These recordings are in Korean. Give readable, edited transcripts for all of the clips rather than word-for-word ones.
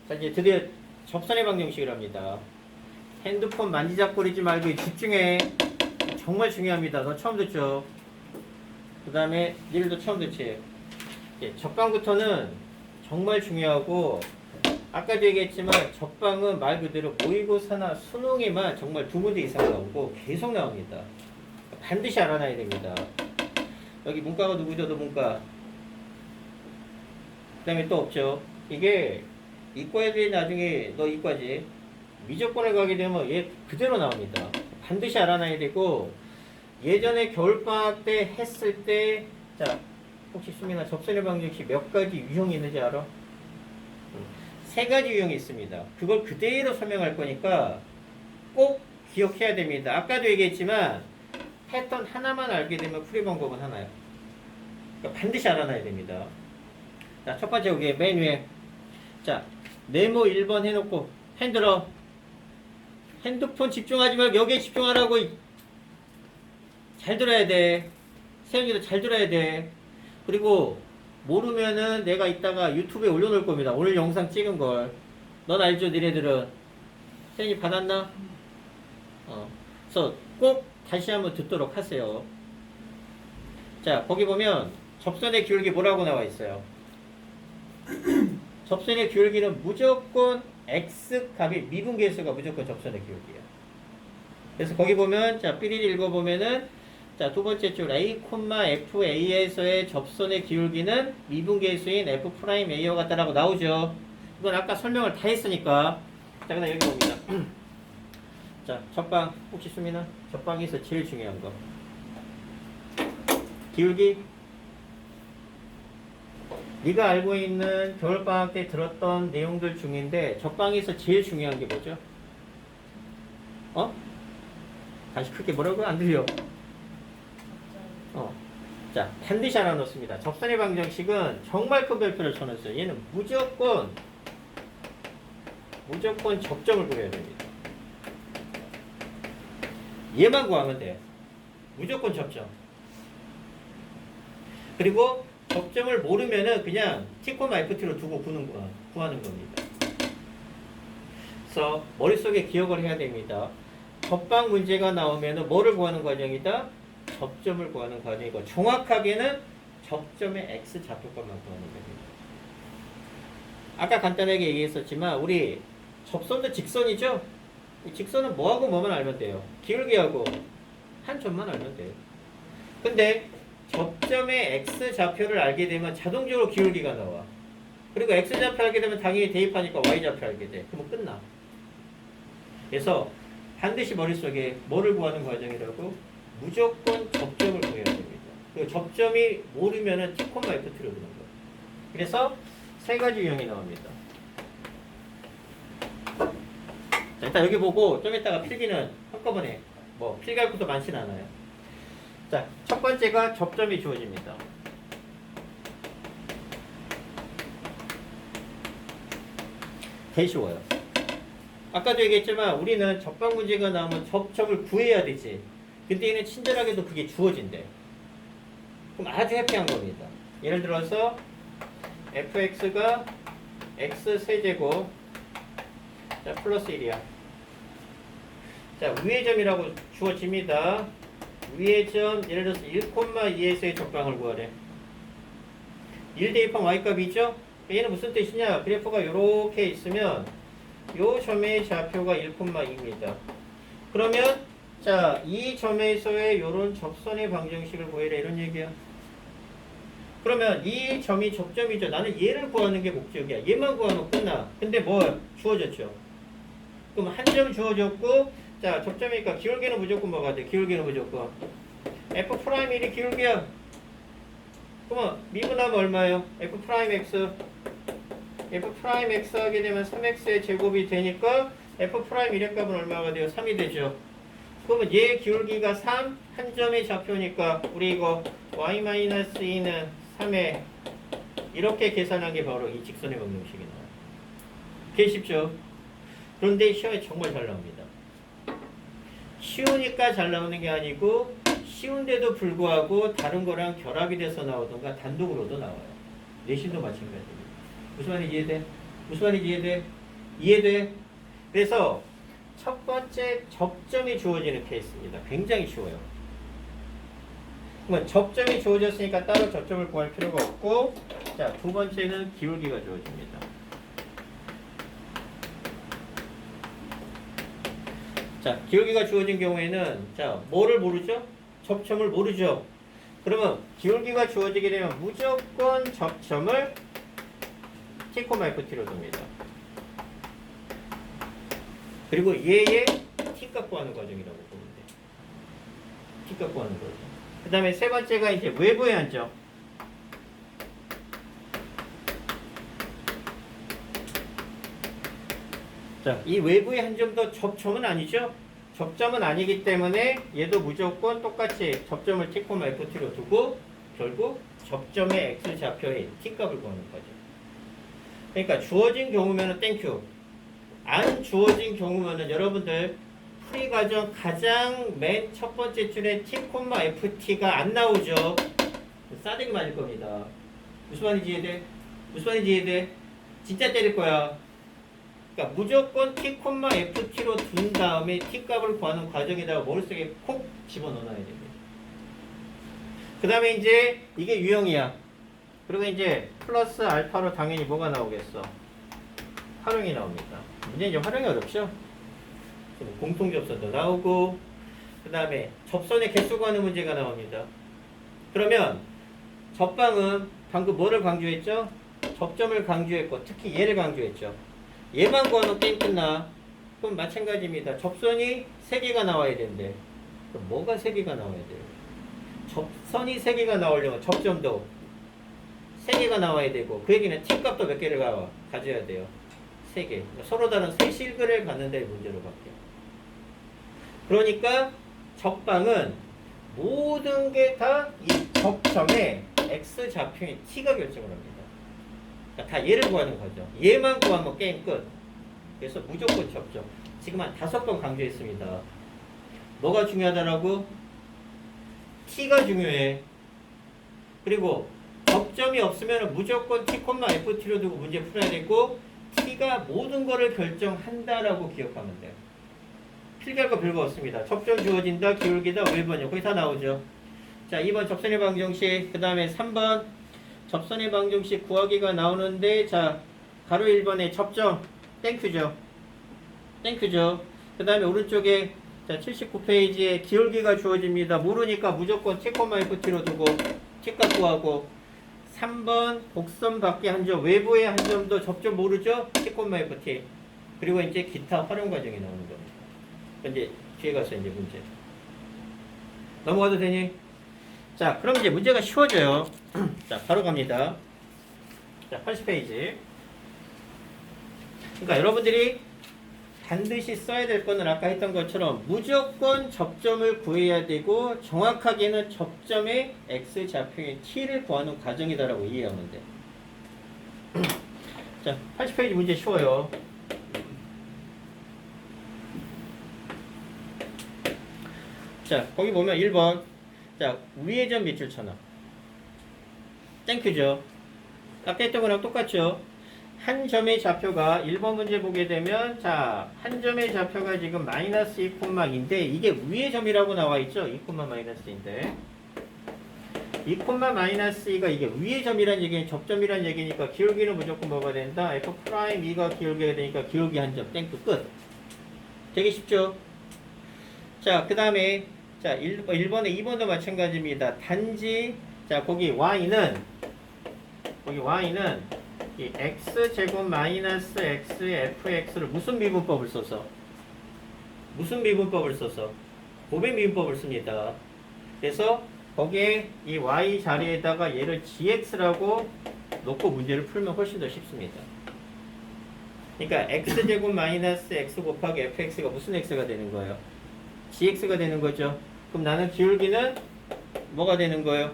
자, 이제 드디어 접선의 방정식을 합니다. 핸드폰 만지작거리지 말고 집중해. 정말 중요합니다. 너 처음 듣죠? 그 다음에 니들도 처음 듣지? 접방부터는 정말 중요하고, 아까도 얘기했지만 접방은 말 그대로 모의고사나 수능에만 정말 두 문제 이상 나오고 계속 나옵니다. 반드시 알아놔야 됩니다. 여기 문과가 누구죠? 너 문과. 그 다음에 또 없죠. 이게 이과 애들이 나중에 너 이과지. 미적분에 가게 되면 얘 그대로 나옵니다. 반드시 알아놔야 되고, 예전에 겨울방학 때 했을 때, 자, 혹시 수민아 접선의 방정식 몇 가지 유형이 있는지 알아? 세 가지 유형이 있습니다. 그걸 그대로 설명할 거니까 꼭 기억해야 됩니다. 아까도 얘기했지만 패턴 하나만 알게 되면 풀이 방법은 하나요. 그러니까 반드시 알아놔야 됩니다. 자, 첫 번째 여기 맨 위에, 자, 네모 1번 해놓고 핸들어. 핸드폰 집중하지 말고 여기에 집중하라고. 잘 들어야 돼. 세영이도 잘 들어야 돼. 그리고 모르면은 내가 이따가 유튜브에 올려놓을 겁니다. 오늘 영상 찍은 걸. 넌 알죠? 니네들은. 세영이 받았나? 그래서 꼭 다시 한번 듣도록 하세요. 자, 거기 보면 접선의 기울기 뭐라고 나와 있어요? 접선의 기울기는 무조건 X값이 미분계수가 무조건 접선의 기울기야. 그래서 거기 보면, 자, 삐리리 읽어보면은, 자, 두 번째 줄 A, FA에서의 접선의 기울기는 미분계수인 F'A와 같다라고 나오죠. 이건 아까 설명을 다 했으니까. 자, 그다음 여기 봅니다. 자, 접방. 혹시 수민아? 접방에서 제일 중요한 거. 기울기. 네가 알고 있는 겨울방학 때 들었던 내용들 중인데 접방에서 제일 중요한 게 뭐죠? 다시 크게 뭐라고? 안 들려. 자, 반드시 하나 넣습니다. 접선의 방정식은 정말 큰 별표를 쳐놨어요. 얘는 무조건 접점을 구해야 됩니다. 얘만 구하면 돼. 무조건 접점. 그리고 접점을 모르면은 그냥 T, FT로 두고 구하는 겁니다. 그래서 머릿속에 기억을 해야 됩니다. 접방 문제가 나오면은 뭐를 구하는 과정이다? 접점을 구하는 과정이고, 정확하게는 접점의 X 좌표값만 구하는 겁니다. 아까 간단하게 얘기했었지만 우리 접선도 직선이죠? 직선은 뭐하고 뭐만 알면 돼요. 기울기하고 한 점만 알면 돼요. 근데 접점의 X 좌표를 알게 되면 자동적으로 기울기가 나와. 그리고 X 좌표 알게 되면 당연히 대입하니까 Y 좌표 알게 돼. 그러면 끝나. 그래서 반드시 머릿속에 뭐를 구하는 과정이라고? 무조건 접점을 구해야 됩니다. 그리고 접점이 모르면은 T, F'로 드는 거예요. 그래서 세 가지 유형이 나옵니다. 자, 일단 여기 보고 좀 이따가 필기는 한꺼번에 필기할 것도 많지는 않아요. 자, 첫 번째가 접점이 주어집니다. 되게 쉬워요. 아까도 얘기했지만 우리는 접방 문제가 나오면 접점을 구해야 되지. 근데 얘는 친절하게도 그게 주어진대. 그럼 아주 해피한 겁니다. 예를 들어서 fx가 x 세제곱, 자, 플러스 1이야. 자, 위의 점이라고 주어집니다. 위의 점, 예를 들어서 1,2에서의 접방을 구하래. 1 대입한 y값이 있죠? 얘는 무슨 뜻이냐? 그래프가 이렇게 있으면 요 점의 좌표가 1,2입니다. 그러면 자, 이 점에서의 요런 접선의 방정식을 구해라 이런 얘기야. 그러면 이 점이 접점이죠. 나는 얘를 구하는 게 목적이야. 얘만 구하면 끝나. 근데 뭐 주어졌죠? 그럼 한 점 주어졌고, 자, 접점이니까 기울기는 무조건 뭐가 돼? 기울기는 무조건 F'1이 기울기야. 그러면 미분하면 얼마예요? F'X 하게 되면 3x의 제곱이 되니까 F'의 값은 얼마가 돼요? 3이 되죠. 그러면 얘 기울기가 3, 한 점의 좌표니까 우리 이거 y-2는 3에 이렇게 계산한 게 바로 이 직선의 방정식이 나와요. 그게 쉽죠? 그런데 시험에 정말 잘 나옵니다. 쉬우니까 잘 나오는 게 아니고 쉬운데도 불구하고 다른 거랑 결합이 돼서 나오던가 단독으로도 나와요. 내신도 마찬가지입니다. 무슨 말인지 이해돼? 무슨 말인지 이해돼? 이해돼? 그래서 첫 번째 접점이 주어지는 케이스입니다. 굉장히 쉬워요. 그러면 접점이 주어졌으니까 따로 접점을 구할 필요가 없고, 자, 두 번째는 기울기가 주어집니다. 자, 기울기가 주어진 경우에는, 자, 뭐를 모르죠? 접점을 모르죠? 그러면 기울기가 주어지게 되면 무조건 접점을 T,Ft로 둡니다. 그리고 얘의 T 값 구하는 과정이라고 보면 돼. T 값 구하는 거죠. 그 다음에 세 번째가 이제 외부의 한 점. 자, 이 외부의 한 점도 접점은 아니죠? 접점은 아니기 때문에 얘도 무조건 똑같이 접점을 T,Ft로 두고 결국 접점의 X좌표의 T값을 구하는 거죠. 그러니까 주어진 경우면은 땡큐. 안 주어진 경우면은 여러분들 풀이 과정 가장 맨 첫 번째 줄에 T,FT가 안 나오죠. 싸대기 맞을 겁니다. 무슨 말인지 이해돼? 무슨 말인지 이해돼? 진짜 때릴 거야. 그러니까 무조건 T,FT로 둔 다음에 T값을 구하는 과정에다가 머릿속에 콕 집어넣어야 됩니다. 그 다음에 이제 이게 유형이야. 그리고 이제 플러스 알파로 당연히 뭐가 나오겠어? 활용이 나옵니다. 문제는 이제 활용이 어렵죠? 공통접선도 나오고, 그 다음에 접선의 개수 구하는 문제가 나옵니다. 그러면 접방은 방금 뭐를 강조했죠? 접점을 강조했고, 특히 얘를 강조했죠. 얘만 구하면 게임 끝나. 그럼 마찬가지입니다. 접선이 3개가 나와야 된대. 그럼 뭐가 3개가 나와야 돼요? 접선이 3개가 나오려면 접점도 3개가 나와야 되고, 그 얘기는 T값도 몇 개를 가져야 돼요? 3개. 서로 다른 세 실그를 갖는 데의 문제로 바뀌어요. 그러니까 접방은 모든 게 다 이 접점의 X좌표인 T가 결정을 합니다. 그러니까 다 얘를 구하는 거죠. 얘만 구하면 게임 끝. 그래서 무조건 접점. 지금 한 5번 강조했습니다. 뭐가 중요하다라고? T가 중요해. 그리고 접점이 없으면 무조건 T,FT로 두고 문제 풀어야 되고, T가 모든 거를 결정한다라고 기억하면 돼요. 필기할 거 별거 없습니다. 접점 주어진다, 기울기다, 외번역. 거기 다 나오죠. 자, 2번 접선의 방정식, 그 다음에 3번 접선의 방정식 구하기가 나오는데, 자, 가로 1번에 접점, 땡큐죠. 땡큐죠. 그 다음에 오른쪽에, 자, 79페이지에 기울기가 주어집니다. 모르니까 무조건 T,FT로 두고 T값 구하고, 3번 곡선 밖에 한 점, 외부의 한 점도 접점 모르죠? T,FT. 그리고 이제 기타 활용 과정이 나오는 겁니다. 이제 뒤에 가서 이제 문제. 넘어가도 되니? 자, 그럼 이제 문제가 쉬워져요. 자, 바로 갑니다. 자, 80페이지. 그러니까 여러분들이 반드시 써야 될 거는 아까 했던 것처럼 무조건 접점을 구해야 되고, 정확하게는 접점의 X좌표인 T를 구하는 과정이다라고 이해하면 돼. 자, 80페이지 문제 쉬워요. 자, 거기 보면 1번. 자, 위의 점 밑줄 쳐놔. 땡큐죠. 아까 했던 거랑 똑같죠. 한 점의 좌표가 1번 문제 보게 되면, 자, 한 점의 좌표가 지금 마이너스 2,2인데 이게 위의 점이라고 나와 있죠. 2,-인데 2,-2가 이게 위의 점이란 얘기는 접점이란 얘기니까 기울기는 무조건 뭐가 된다? F'2가 기울기가 되니까 기울기 한 점. 땡큐 끝. 되게 쉽죠? 자, 그 다음에 자, 1번에 2번도 마찬가지입니다. 단지 자, 거기 y는 이 x제곱 마이너스 x fx를 무슨 미분법을 써서? 곱의 미분법을 씁니다. 그래서 거기에 이 y 자리에다가 얘를 gx라고 놓고 문제를 풀면 훨씬 더 쉽습니다. 그러니까 x제곱 마이너스 x 곱하기 fx가 무슨 x가 되는 거예요? gx가 되는 거죠. 그럼 나는 기울기는 뭐가 되는 거예요?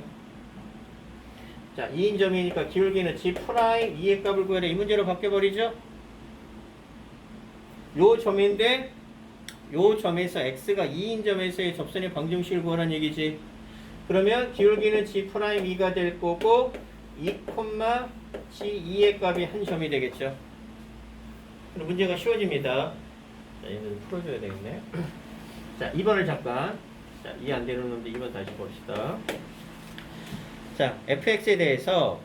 자, 2인점이니까 기울기는 g 프라임 2의 값을 구해라. 이 문제로 바뀌어버리죠? 요 점인데 요 점에서 x가 2인점에서의 접선의 방정식을 구하라는 얘기지. 그러면 기울기는 g 프라임 2가 될 거고 2, g2의 값이 한 점이 되겠죠. 그럼 문제가 쉬워집니다. 자, 얘는 풀어줘야 되겠네. 자, 2번을 잠깐. 자, 이해 안 되는 놈들 2번 다시 봅시다. 자, fx에 대해서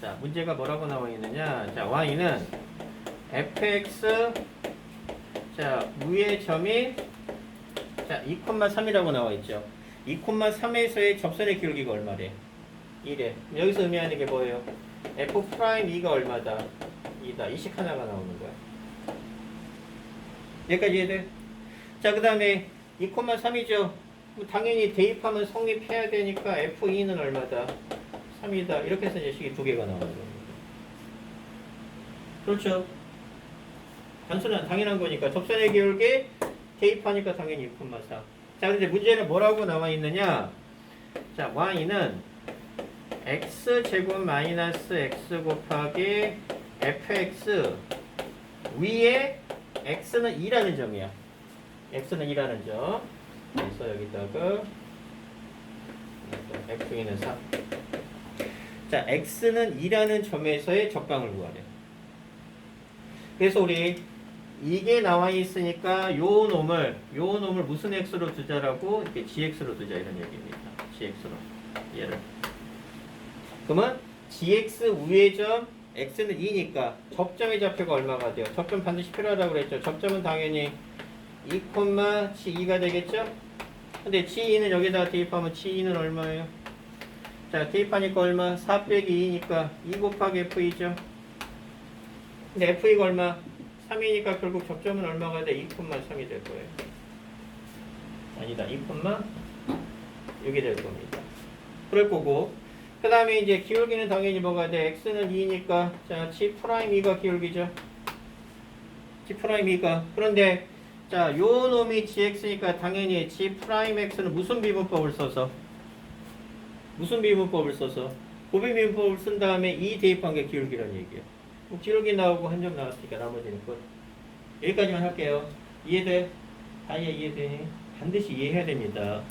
자, 문제가 뭐라고 나와 있느냐? 자, y는 fx 자, 위의 점이 자, 2,3이라고 나와 있죠. 2,3에서의 접선의 기울기가 얼마래? 1에. 여기서 의미하는 게 뭐예요? f'2가 얼마다? 2다. 이 식 하나가 나오는 거야. 여기까지 이해돼? 자, 그 다음에 2,3이죠. 당연히 대입하면 성립해야 되니까 f2는 얼마다? 3이다. 이렇게 해서 이제 식이 두 개가 나오는 겁니다. 그렇죠? 단순한 당연한 거니까 접선의 기울기 대입하니까 당연히 2,4. 자, 근데 문제는 뭐라고 나와 있느냐? 자, y는 x제곱 마이너스 x 곱하기 fx 위에 x는 2라는 점이야. x는 2라는 점. 그래서 여기다가 f2는 3. 자, x는 2라는 점에서의 적방을 구하래. 그래서 우리 이게 나와 있으니까 요 놈을 무슨 x로 두자라고 이렇게 gx로 두자 이런 얘기입니다. gx로 얘를. 그러면 gx 위의 점 x는 2니까 접점의 좌표가 얼마가 돼요? 접점 반드시 필요하다고 그랬죠. 접점은 당연히 2,g2가 되겠죠? 근데 g2는 여기다가 대입하면 g2는 얼마예요? 자, 대입하니까 얼마? 4 빼기 2니까 2 곱하기 f2죠. 근데 f2가 얼마? 3이니까 결국 접점은 얼마가 돼? 2,3이 될 거예요. 아니다. 2,6이 될 겁니다. 그럴 거고. 그 다음에 이제 기울기는 당연히 뭐가 돼? x는 2니까 자, g'2가 기울기죠. g'2가. 그런데 자, 요 놈이 gx니까 당연히 g'x는 무슨 비문법을 써서? 무슨 비문법을 써서? 고비 비문법을 쓴 다음에 2 대입한 게 기울기란 얘기예요. 뭐 기울기 나오고 한 점 나왔으니까 나머지는 끝. 여기까지만 할게요. 이해돼? 다 이해되니? 반드시 이해해야 됩니다.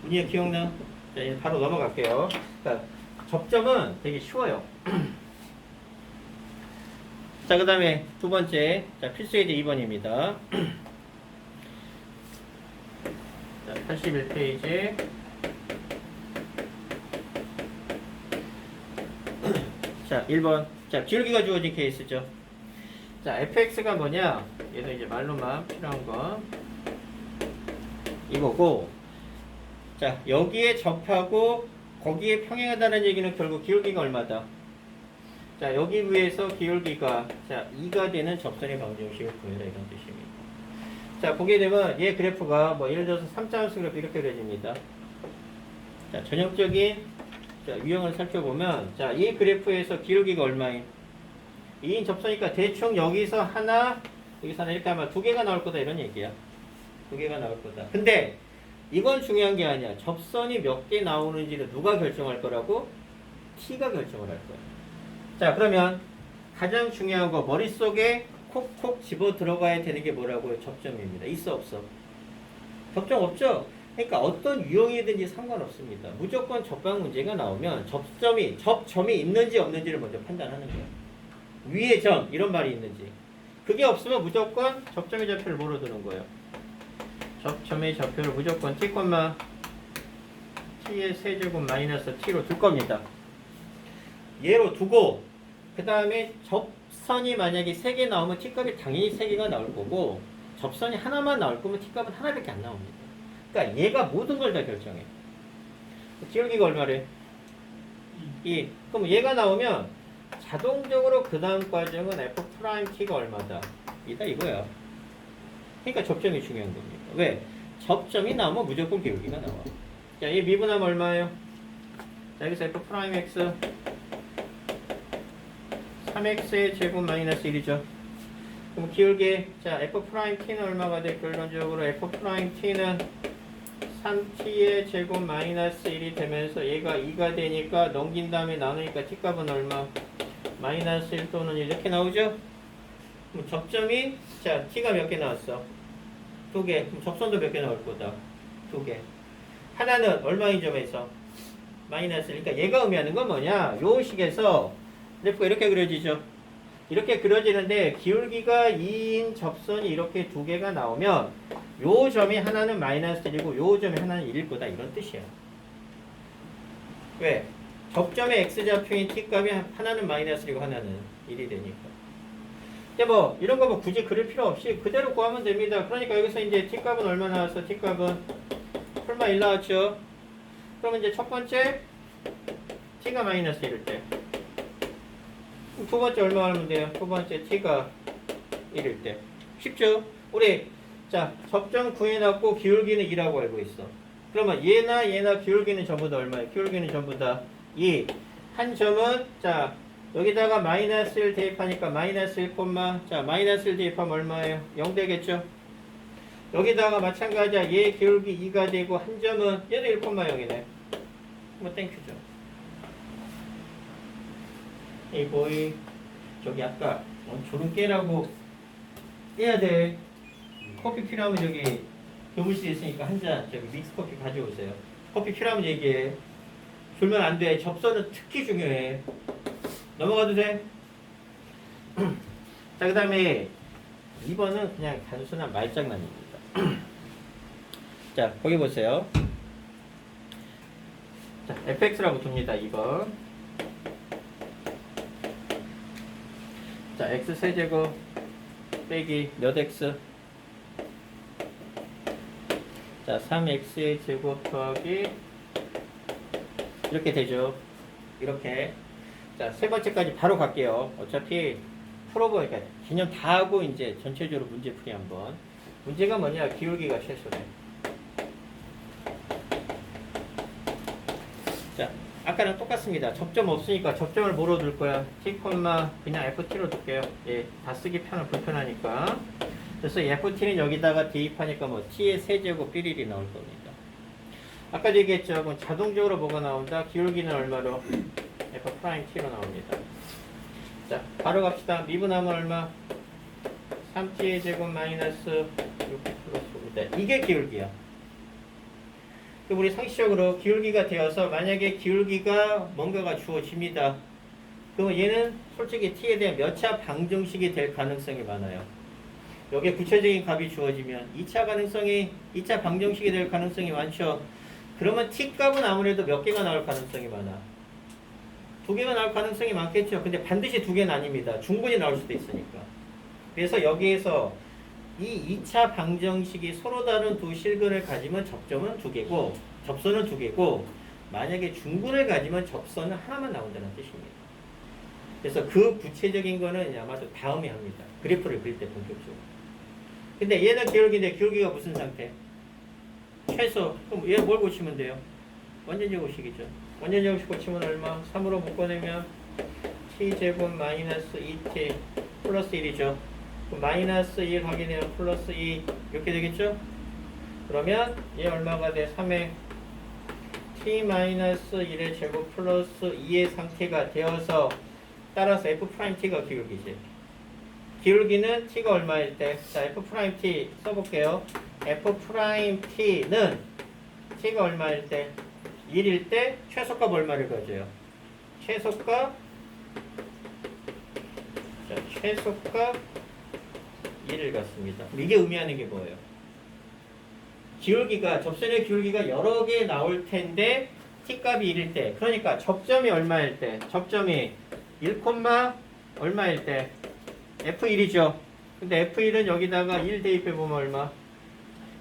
문제 기억나? 자, 이제 바로 넘어갈게요. 그러니까 접점은 되게 쉬워요. 자, 그 다음에 두 번째. 자, 필수예제 2번입니다. 자, 81페이지. 자, 1번. 자, 기울기가 주어진 케이스죠. 자, fx가 뭐냐? 얘는 이제 말로만 필요한 거. 이거고. 자, 여기에 접하고 거기에 평행하다는 얘기는 결국 기울기가 얼마다? 자, 여기 위에서 기울기가 자 2가 되는 접선의 방정식을 구해라 이런 뜻입니다. 자, 보게 되면 얘 그래프가 뭐 예를 들어서 3자함수 그래프 이렇게 그려집니다. 자, 전형적인 자, 유형을 살펴보면 자, 이 그래프에서 기울기가 얼마인? 2인 접선이니까 대충 여기서 하나 여기서 하나 이렇게 하면 두 개가 나올 거다 이런 얘기야. 두 개가 나올 거다. 근데 이건 중요한 게 아니야. 접선이 몇 개 나오는지를 누가 결정할 거라고? t가 결정을 할 거야. 자, 그러면 가장 중요한 거 머릿속에 콕콕 집어 들어가야 되는 게 뭐라고요? 접점입니다. 있어 없어? 접점 없죠? 그러니까 어떤 유형이든지 상관없습니다. 무조건 접방 문제가 나오면 접점이 있는지 없는지를 먼저 판단하는 거예요. 위에 점 이런 말이 있는지. 그게 없으면 무조건 접점의 좌표를 뭐로 두는 거예요? 접점의 좌표를 무조건 t, t의 세제곱 마이너스 t로 둘 겁니다. 얘로 두고 그 다음에 접선이 만약에 3개 나오면 t값이 당연히 3개가 나올 거고 접선이 하나만 나올 거면 t값은 하나밖에 안 나옵니다. 그러니까 얘가 모든 걸 다 결정해. 기울기가 얼마래? 2. 그럼 얘가 나오면 자동적으로 그 다음 과정은 f't가 얼마다? 이다 이거야. 그러니까 접점이 중요한 겁니다. 왜? 접점이 나오면 무조건 기울기가 나와. 자, 얘 미분하면 얼마예요? 자, 여기서 f'x 3x의 제곱 마이너스 1이죠. 그럼 기울기 자 f't는 얼마가 돼? 결론적으로 f't는 3t의 제곱 마이너스 1이 되면서 얘가 2가 되니까 넘긴 다음에 나누니까 t값은 얼마? 마이너스 1 또는 이렇게 나오죠? 그럼 접점이 자 t가 몇 개 나왔어? 2개. 그럼 접선도 몇 개 나올 거다? 2개. 하나는 얼마인 점에서? 마이너스. 그러니까 얘가 의미하는 건 뭐냐? 요 식에서 그래프가 이렇게 그려지죠? 이렇게 그려지는데 기울기가 2인 접선이 이렇게 두 개가 나오면 요 점이 하나는 마이너스 1이고 요 점이 하나는 1일 거다 이런 뜻이야. 왜? 접점의 x좌표인 t값이 하나는 마이너스 1이고 하나는 1이 되니까. 근데 뭐 이런 거 뭐 굳이 그릴 필요 없이 그대로 구하면 됩니다. 그러니까 여기서 이제 t값은 얼마 나왔어? t값은 설마 1 나왔죠? 그러면 이제 첫 번째 t가 마이너스 1일 때 두 번째 얼마 하면 돼요? 두 번째 t가 1일 때 쉽죠? 우리 자 접점 구해놨고 기울기는 2라고 알고 있어. 그러면 얘나 기울기는 전부 다 얼마예요? 기울기는 전부 다 2. 한 점은 자 여기다가 마이너스 1 대입하니까 마이너스 1, 자 마이너스 1 대입하면 얼마예요? 0 되겠죠? 여기다가 마찬가지야. 얘 기울기 2가 되고 한 점은 얘도 1,0이네. 뭐 땡큐죠. 이 보이 저기 아까 졸음 깨라고 깨야 돼. 커피 필요하면 저기 교무실에 있으니까 한 잔 저기 믹스 커피 가져오세요. 커피 필요하면 얘기해. 졸면 안 돼. 접선은 특히 중요해. 넘어가도 돼? 자, 그 다음에 2번은 그냥 단순한 말장난입니다. 자, 거기 보세요. 자, fx라고 둡니다. 2번. 자, x 세제곱 빼기 몇 x? 자, 3x의 제곱 더하기 이렇게 되죠. 이렇게. 자, 세 번째까지 바로 갈게요. 어차피 풀어보니까 개념 다 하고 이제 전체적으로 문제풀이 한번. 문제가 뭐냐? 기울기가 최소래. 자, 아까랑 똑같습니다. 접점 없으니까 접점을 뭐로 둘 거야? t, 그냥 ft로 둘게요. 예, 다 쓰기 불편하니까. 그래서 ft는 여기다가 대입하니까 뭐 t의 세제곱 1일이 나올 겁니다. 아까도 얘기했죠. 그럼 자동적으로 뭐가 나온다? 기울기는 얼마로? f't로 나옵니다. 자, 바로 갑시다. 미분하면 얼마? 3t의 제곱 마이너스 6 플러스 5. 이게 기울기야. 우리 상식적으로 기울기가 되어서 만약에 기울기가 뭔가가 주어집니다. 그러면 얘는 솔직히 t에 대한 몇 차 방정식이 될 가능성이 많아요. 여기에 구체적인 값이 주어지면 2차 방정식이 될 가능성이 많죠. 그러면 t값은 아무래도 몇 개가 나올 가능성이 많아. 2개가 나올 가능성이 많겠죠. 근데 반드시 2개는 아닙니다. 충분히 나올 수도 있으니까. 그래서 여기에서 이 2차 방정식이 서로 다른 두 실근을 가지면 접점은 2개고 접선은 2개고 만약에 중근을 가지면 접선은 하나만 나온다는 뜻입니다. 그래서 그 구체적인 거는 아마도 다음에 합니다. 그래프를 그릴 때 본격적으로. 근데 얘는 기울기인데 기울기가 무슨 상태? 최소. 그럼 얘 뭘 고치면 돼요? 완전제곱식이죠. 완전제곱식 고치면 얼마? 3으로 묶어내면 t제곱 마이너스 2t 플러스 1이죠. 마이너스 1 확인해요. 플러스 2 이렇게 되겠죠? 그러면 얘 얼마가 돼? 3에 t 마이너스 1의 제곱 플러스 2의 상태가 되어서 따라서 f't가 기울기지. 기울기는 t가 얼마일 때? 자, f't 써볼게요. f't는 t가 얼마일 때? 1일 때 최소값 얼마를 가져요? 최소값 자, 최소값 1을 갖습니다. 이게 의미하는 게 뭐예요? 기울기가 접선의 기울기가 여러 개 나올 텐데 t값이 1일 때 그러니까 접점이 얼마일 때? 접점이 1, 얼마일 때? f1이죠. 근데 f1은 여기다가 1 대입해 보면 얼마?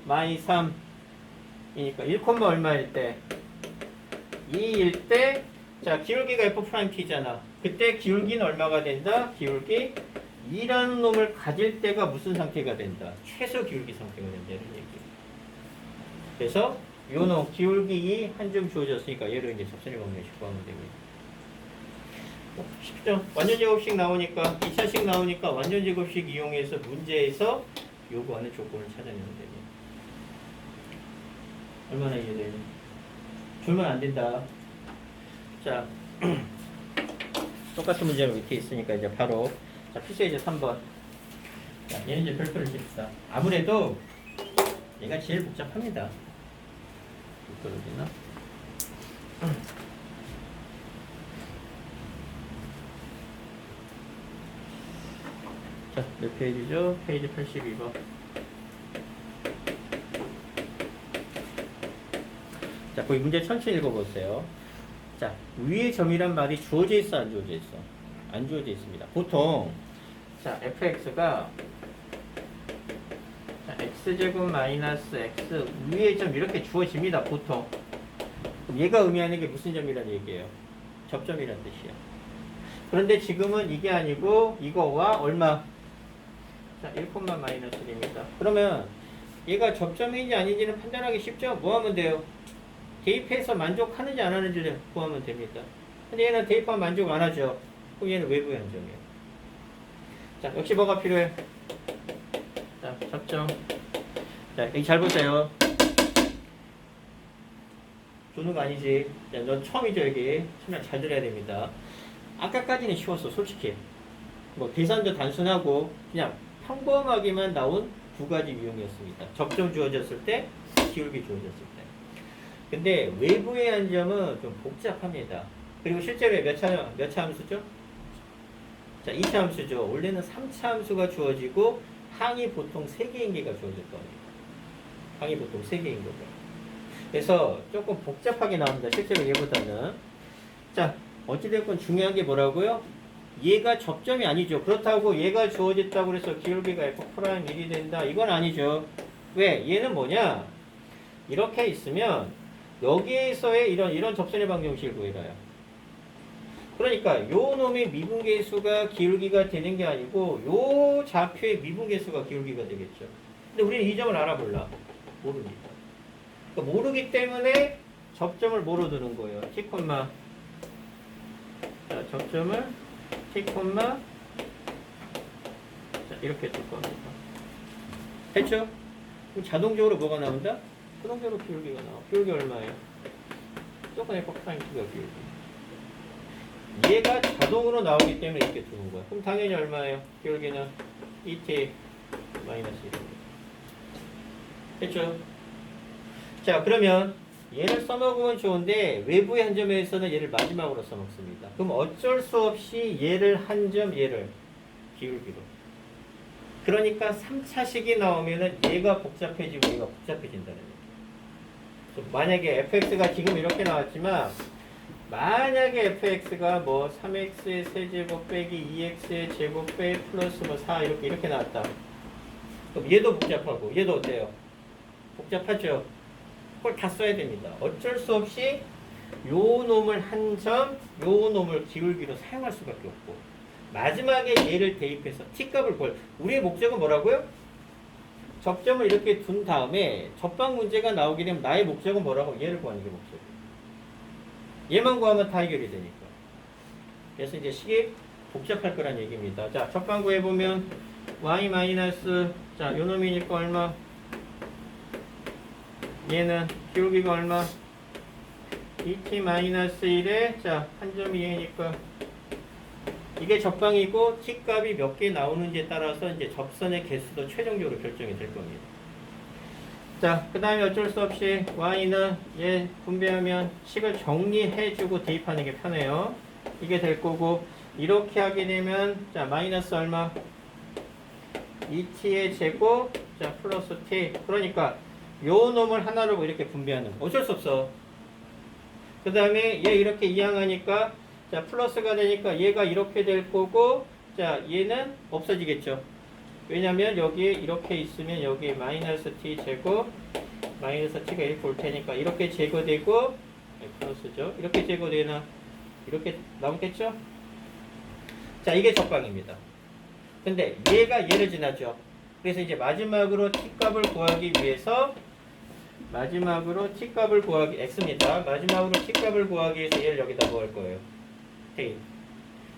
마이 3이니까 1, 얼마일 때? 2일 때 자, 기울기가 f't잖아. 그때 기울기는 얼마가 된다? 기울기 2라는 놈을 가질 때가 무슨 상태가 된다? 최소 기울기 상태가 된다. 이런 얘기예요. 그래서 요 놈 기울기 2 한 점 주어졌으니까 얘를 이제 접선의 방정식 구하면 됩니다. 쉽죠? 완전제곱식 나오니까 2차식 나오니까 완전제곱식 이용해서 문제에서 요구하는 조건을 찾아내면 됩니다. 얼마나 이해되니? 졸면 안 된다. 자, 똑같은 문제는 밑에 있으니까 이제 바로 자, 필수예제 3번. 자, 얘는 이제 별표를 칩시다. 아무래도 얘가 제일 복잡합니다. 떨어지나? 자, 몇 페이지죠? 페이지 82번. 자, 거기 문제 천천히 읽어보세요. 자, 위의 점이란 말이 주어져 있어, 안 주어져 있어? 안 주어져 있습니다. 보통, 자, fx가 자, x제곱 마이너스 x 위의 점 이렇게 주어집니다, 보통. 그럼 얘가 의미하는 게 무슨 점이란 얘기예요? 접점이란 뜻이야. 그런데 지금은 이게 아니고 이거와 얼마? 자, 1, 마이너스 1입니다. 그러면 얘가 접점인지 아닌지는 판단하기 쉽죠? 뭐 하면 돼요? 대입해서 만족하는지 안 하는지를 구하면 됩니다. 근데 얘는 대입하면 만족 안 하죠. 그럼 얘는 외부의 한 점이에요. 자, 역시 뭐가 필요해? 자, 접점. 자, 여기 잘 보세요. 조는 거 아니지. 자, 넌 처음이죠, 여기. 설명 잘 들어야 됩니다. 아까까지는 쉬웠어, 솔직히. 뭐, 계산도 단순하고, 그냥 평범하게만 나온 두 가지 유형이었습니다. 접점 주어졌을 때, 기울기 주어졌을 때. 근데 외부의 한 점은 좀 복잡합니다. 그리고 실제로 몇 차 함수죠? 자, 2차 함수죠. 원래는 3차 함수가 주어지고, 항이 보통 3개인 게가 주어질 겁니다. 항이 보통 3개인 거죠. 그래서 조금 복잡하게 나옵니다. 실제로 얘보다는. 자, 어찌됐건 중요한 게 뭐라고요? 얘가 접점이 아니죠. 그렇다고 얘가 주어졌다고 해서 기울기가 f'1이 된다. 이건 아니죠. 왜? 얘는 뭐냐? 이렇게 있으면 여기에서의 이런 접선의 방정식을 구해라요. 그러니까 요 놈의 미분계수가 기울기가 되는 게 아니고 요 좌표의 미분계수가 기울기가 되겠죠. 근데 우리는 이 점을 알아볼라. 모릅니다. 그러니까 모르기 때문에 접점을 뭐로 두는 거예요? t, 자, 접점을 t, 자, 이렇게 둘 겁니다. 됐죠? 그럼 자동적으로 뭐가 나온다? 자동적으로 기울기가 나와. 기울기 얼마예요? 조금 f'2가 기울기. 얘가 자동으로 나오기 때문에 이렇게 두는 거야. 그럼 당연히 얼마예요? 기울기는 2t 마이너스 1. 됐죠? 자, 그러면 얘를 써먹으면 좋은데 외부의 한 점에서는 얘를 마지막으로 써먹습니다. 그럼 어쩔 수 없이 얘를 한 점, 얘를 기울기로. 그러니까 3차식이 나오면은 얘가 복잡해지고 얘가 복잡해진다는 얘기예요. 만약에 fx가 지금 이렇게 나왔지만 만약에 fx가 뭐 3x의 세제곱 빼기 2x의 제곱 빼기 플러스 뭐 4 이렇게 나왔다. 그럼 얘도 복잡하고 얘도 어때요? 복잡하죠? 그걸 다 써야 됩니다. 어쩔 수 없이 요 놈을 한 점, 요 놈을 기울기로 사용할 수밖에 없고 마지막에 얘를 대입해서 t값을 구할. 우리의 목적은 뭐라고요? 접점을 이렇게 둔 다음에 접방 문제가 나오게 되면 나의 목적은 뭐라고? 얘를 구하는 게 목적이에요. 얘만 구하면 다 해결이 되니까. 그래서 이제 식이 복잡할 거란 얘기입니다. 자, 접방 구해보면 y 마이너스, 자, 요 놈이니까 얼마? 얘는 기울기가 얼마? 2t-1에 자, 한 점이 얘니까 이게 접방이고 t 값이 몇 개 나오는지에 따라서 이제 접선의 개수도 최종적으로 결정이 될 겁니다. 자, 그 다음에 어쩔 수 없이 y는 얘 분배하면 식을 정리해주고 대입하는 게 편해요. 이게 될 거고 이렇게 하게 되면 자, 마이너스 얼마? 2t의 제곱 자, 플러스 t. 그러니까 요 놈을 하나로 이렇게 분배하는 거. 어쩔 수 없어. 그 다음에 얘 이렇게 이항하니까 자, 플러스가 되니까 얘가 이렇게 될 거고 자, 얘는 없어지겠죠. 왜냐면 여기에 이렇게 있으면 여기 마이너스 t 제곱 마이너스 t가 이렇게 올 테니까 이렇게 제거되고 플러스죠. 이렇게 제거되나 이렇게 남겠죠. 자, 이게 접방입니다. 근데 얘가 얘를 지나죠. 그래서 이제 마지막으로 t값을 구하기 위해서 마지막으로 t값을 구하기 x입니다. 마지막으로 t값을 구하기 위해서 얘를 여기다 뭐 할 거예요? 대입.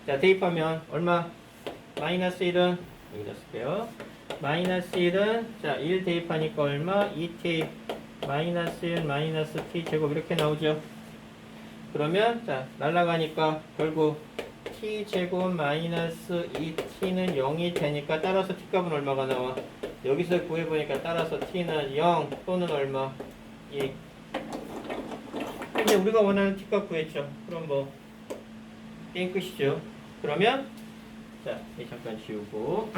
자, 대입하면 얼마? 마이너스 1은 여기다 쓸게요. 마이너스 1은 자, 1 대입하니까 얼마? 2t 마이너스 1 마이너스 t 제곱 이렇게 나오죠. 그러면 자, 날라가니까 결국 t 제곱 마이너스 2t는 0이 되니까 따라서 t값은 얼마가 나와? 여기서 구해보니까 따라서 t는 0 또는 얼마? 2. 이제 우리가 원하는 t값 구했죠. 그럼 뭐 게임 끝이죠. 그러면 자, 이 잠깐 지우고.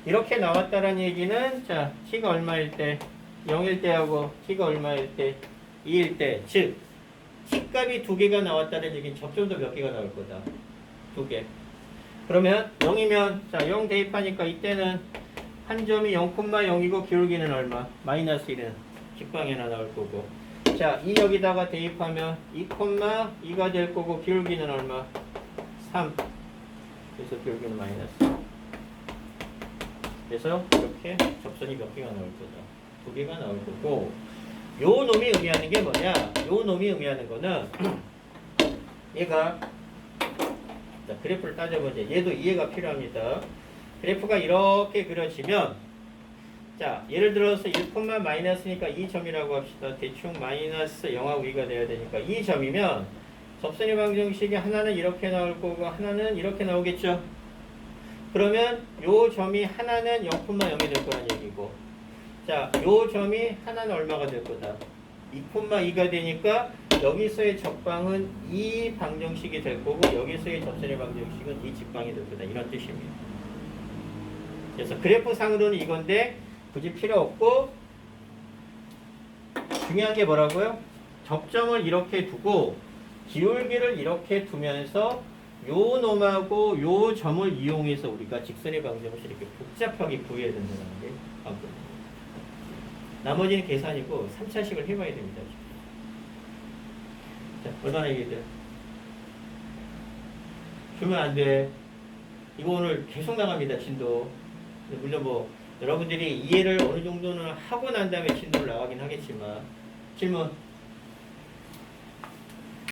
이렇게 나왔다는 얘기는, 자, t가 얼마일 때? 0일 때하고 t가 얼마일 때? 2일 때. 즉, t값이 2개가 나왔다는 얘기는 접점도 몇 개가 나올 거다. 2개. 그러면 0이면, 자, 0 대입하니까 이때는 한 점이 0,0이고 기울기는 얼마? 마이너스 1은 직방이나 나올 거고. 자, 2 여기다가 대입하면 2,2가 될 거고 기울기는 얼마? 3. 그래서 기울기는 마이너스. 그래서 이렇게 접선이 몇 개가 나올 거다. 2개가 나올 거고. 요 놈이 의미하는 게 뭐냐? 요 놈이 의미하는 거는 얘가, 자, 그래프를 따져보자. 얘도 이해가 필요합니다. 그래프가 이렇게 그려지면, 자, 예를 들어서 1, 마이너스니까 2점이라고 합시다. 대충 마이너스 0하고 2가 돼야 되니까 2점이면 접선의 방정식이 하나는 이렇게 나올 거고 하나는 이렇게 나오겠죠. 그러면 요 점이 하나는 0,0이 될 거란 얘기고, 자, 요 점이 하나는 얼마가 될 거다? 2,2가 되니까 여기서의 적방은 이 방정식이 될 거고 여기서의 접선의 방정식은 이 직방이 될 거다. 이런 뜻입니다. 그래서 그래프상으로는 이건데 굳이 필요 없고, 중요한 게 뭐라고요? 접점을 이렇게 두고 기울기를 이렇게 두면서 요 놈하고 요 점을 이용해서 우리가 직선의 방정식을 이렇게 복잡하게 구해야 된다는 게 방금. 나머지는 계산이고 3차식을 해봐야 됩니다. 자, 얼마나 얘기해요? 주면 안 돼. 이거 오늘 계속 나갑니다, 진도. 물론 뭐 여러분들이 이해를 어느 정도는 하고 난 다음에 진도를 나가긴 하겠지만. 질문.